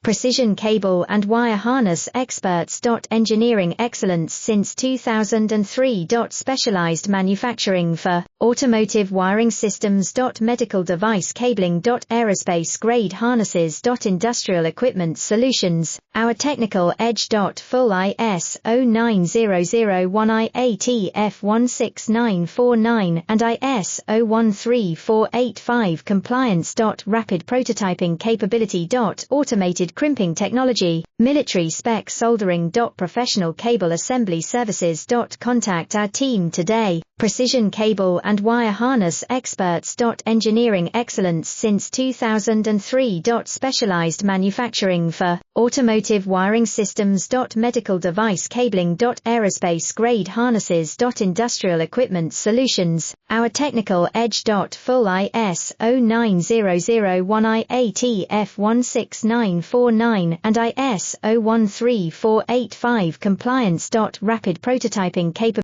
precision cable and wire harness experts. Engineering excellence since 2003. Specialized manufacturing for automotive wiring systems. Medical device cabling. Aerospace grade harnesses. Industrial equipment solutions, our technical edge. Full ISO 9001 IATF 16949 and ISO 13485 compliance. Rapid prototyping capability. Automated crimping technology, military spec soldering. Professional cable assembly services. Contact our team today. Precision cable and wire harness experts. Engineering excellence since 2003. Specialized manufacturing for automotive wiring systems. Medical device cabling. Aerospace grade harnesses. Industrial equipment solutions, our technical edge. Full ISO 9001 IATF 16949 and ISO 13485 compliance. Rapid prototyping capability.